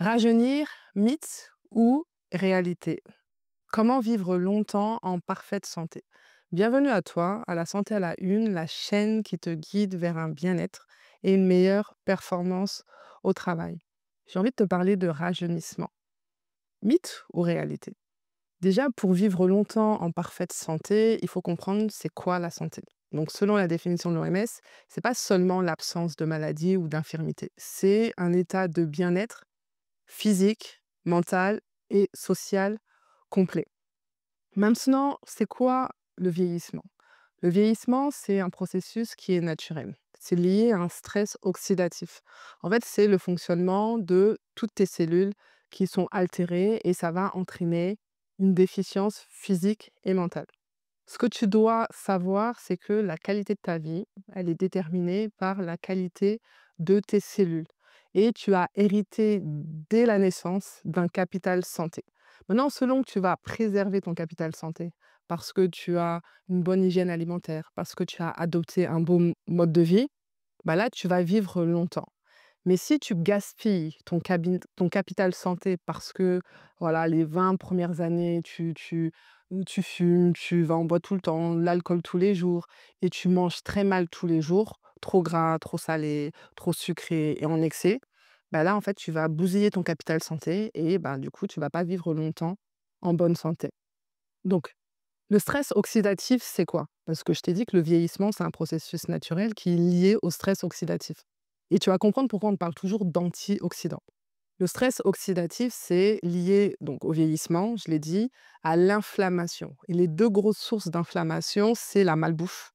Rajeunir, mythe ou réalité? Comment vivre longtemps en parfaite santé? Bienvenue à toi, à la Santé à la Une, la chaîne qui te guide vers un bien-être et une meilleure performance au travail. J'ai envie de te parler de rajeunissement. Mythe ou réalité? Déjà, pour vivre longtemps en parfaite santé, il faut comprendre c'est quoi la santé. Donc, selon la définition de l'OMS, c'est pas seulement l'absence de maladie ou d'infirmité, c'est un état de bien-être physique, mental et social complet. Maintenant, c'est quoi le vieillissement? Le vieillissement, c'est un processus qui est naturel. C'est lié à un stress oxydatif. En fait, c'est le fonctionnement de toutes tes cellules qui sont altérées et ça va entraîner une déficience physique et mentale. Ce que tu dois savoir, c'est que la qualité de ta vie, elle est déterminée par la qualité de tes cellules. Et tu as hérité dès la naissance d'un capital santé. Maintenant, selon que tu vas préserver ton capital santé, parce que tu as une bonne hygiène alimentaire, parce que tu as adopté un bon mode de vie, bah là, tu vas vivre longtemps. Mais si tu gaspilles ton capital santé parce que, voilà, les 20 premières années, tu fumes, tu vas en boîte tout le temps, l'alcool tous les jours et tu manges très mal tous les jours, trop gras, trop salé, trop sucré et en excès, bah là, en fait, tu vas bousiller ton capital santé et bah, du coup, tu vas pas vivre longtemps en bonne santé. Donc, le stress oxydatif, c'est quoi? Parce que je t'ai dit que le vieillissement, c'est un processus naturel qui est lié au stress oxydatif. Et tu vas comprendre pourquoi on parle toujours d'antioxydants. Le stress oxydatif, c'est lié donc au vieillissement, je l'ai dit, à l'inflammation. Et les deux grosses sources d'inflammation, c'est la malbouffe.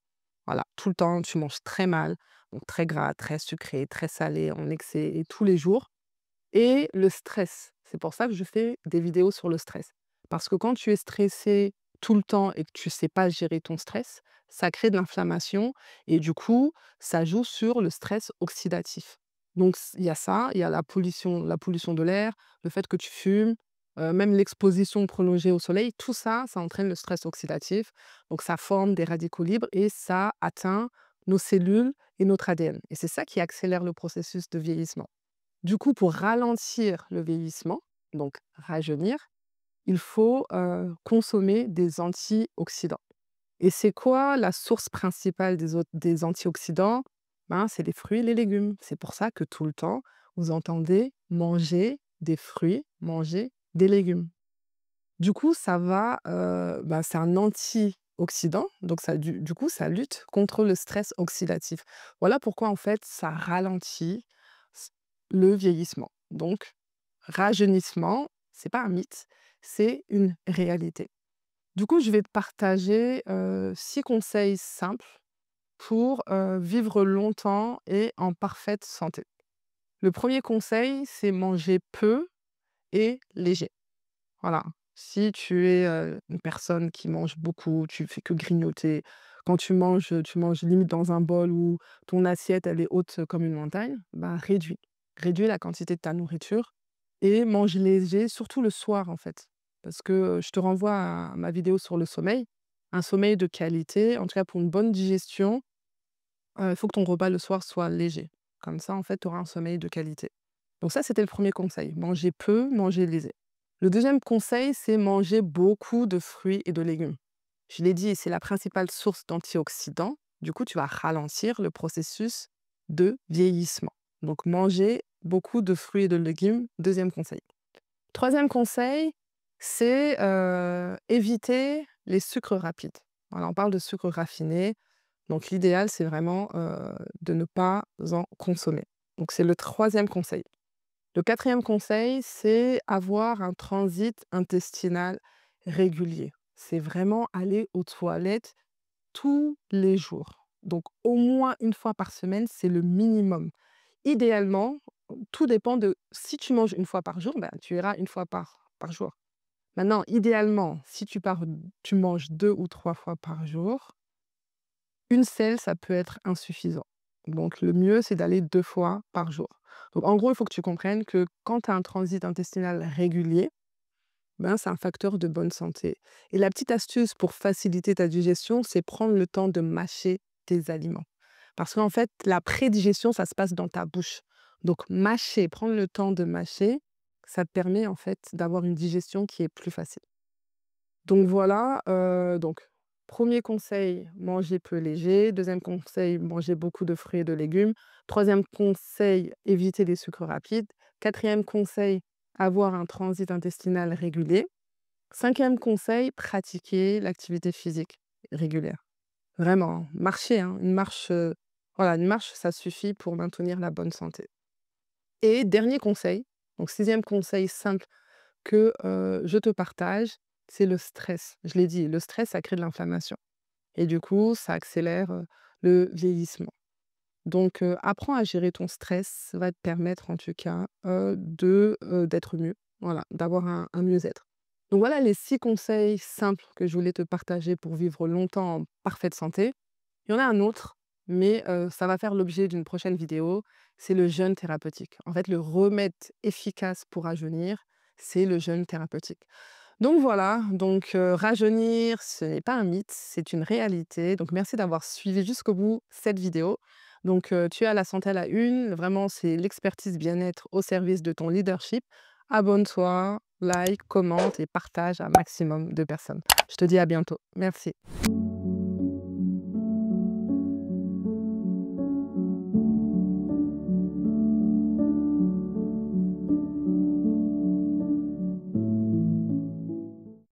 Voilà, tout le temps, tu manges très mal, donc très gras, très sucré, très salé, en excès, et tous les jours. Et le stress. C'est pour ça que je fais des vidéos sur le stress. Parce que quand tu es stressé tout le temps et que tu sais pas gérer ton stress, ça crée de l'inflammation et du coup, ça joue sur le stress oxydatif. Donc il y a ça, il y a la pollution de l'air, le fait que tu fumes, même l'exposition prolongée au soleil, tout ça, ça entraîne le stress oxydatif. Donc ça forme des radicaux libres et ça atteint nos cellules et notre ADN. Et c'est ça qui accélère le processus de vieillissement. Du coup, pour ralentir le vieillissement, donc rajeunir, il faut, consommer des antioxydants. Et c'est quoi la source principale des antioxydants? Ben, c'est les fruits et les légumes. C'est pour ça que tout le temps, vous entendez manger des fruits, manger des légumes. Du coup, ça va, bah, c'est un antioxydant, donc ça du coup, ça lutte contre le stress oxydatif. Voilà pourquoi, en fait, ça ralentit s le vieillissement. Donc rajeunissement, c'est pas un mythe, c'est une réalité. Du coup, je vais te partager, 6 conseils simples pour, vivre longtemps et en parfaite santé. Le premier conseil, c'est manger peu et léger. Voilà. Si tu es, une personne qui mange beaucoup, tu fais que grignoter, quand tu manges limite dans un bol où ton assiette, elle est haute comme une montagne, bah, réduis. Réduis la quantité de ta nourriture et mange léger, surtout le soir, en fait. Parce que, je te renvoie à ma vidéo sur le sommeil. Un sommeil de qualité, en tout cas pour une bonne digestion, il faut que ton repas le soir soit léger. Comme ça, en fait, tu auras un sommeil de qualité. Donc ça, c'était le premier conseil, manger peu, manger léger. Le deuxième conseil, c'est manger beaucoup de fruits et de légumes. Je l'ai dit, c'est la principale source d'antioxydants. Du coup, tu vas ralentir le processus de vieillissement. Donc, manger beaucoup de fruits et de légumes, deuxième conseil. Troisième conseil, c'est éviter les sucres rapides. Voilà, on parle de sucre raffiné. Donc, l'idéal, c'est vraiment de ne pas en consommer. Donc, c'est le troisième conseil. Le quatrième conseil, c'est avoir un transit intestinal régulier. C'est vraiment aller aux toilettes tous les jours. Donc, au moins une fois par semaine, c'est le minimum. Idéalement, tout dépend de si tu manges une fois par jour, ben, tu iras une fois par jour. Maintenant, idéalement, si tu manges 2 ou 3 fois par jour, une selle, ça peut être insuffisant. Donc le mieux, c'est d'aller 2 fois par jour. Donc en gros, il faut que tu comprennes que quand tu as un transit intestinal régulier, ben, c'est un facteur de bonne santé. Et la petite astuce pour faciliter ta digestion, c'est prendre le temps de mâcher tes aliments. Parce qu'en fait, la prédigestion, ça se passe dans ta bouche. Donc mâcher, prendre le temps de mâcher, ça te permet en fait d'avoir une digestion qui est plus facile. Donc voilà, donc 1er conseil, manger peu léger. 2e conseil, manger beaucoup de fruits et de légumes. 3e conseil, éviter les sucres rapides. 4e conseil, avoir un transit intestinal régulier. 5e conseil, pratiquer l'activité physique régulière. Vraiment, hein, marcher, hein, voilà, une marche, ça suffit pour maintenir la bonne santé. Et dernier conseil, donc 6e conseil simple que, je te partage, c'est le stress. Je l'ai dit, le stress, ça crée de l'inflammation et du coup, ça accélère, le vieillissement. Donc, apprends à gérer ton stress, ça va te permettre en tout cas, d'être mieux, voilà, d'avoir un mieux-être. Donc voilà les 6 conseils simples que je voulais te partager pour vivre longtemps en parfaite santé. Il y en a un autre, mais ça va faire l'objet d'une prochaine vidéo, c'est le jeûne thérapeutique. En fait, le remède efficace pour rajeunir, c'est le jeûne thérapeutique. Donc voilà, donc rajeunir, ce n'est pas un mythe, c'est une réalité. Donc merci d'avoir suivi jusqu'au bout cette vidéo. Donc tu as la santé à la une, vraiment c'est l'expertise bien-être au service de ton leadership. Abonne-toi, like, commente et partage à un maximum de personnes. Je te dis à bientôt. Merci.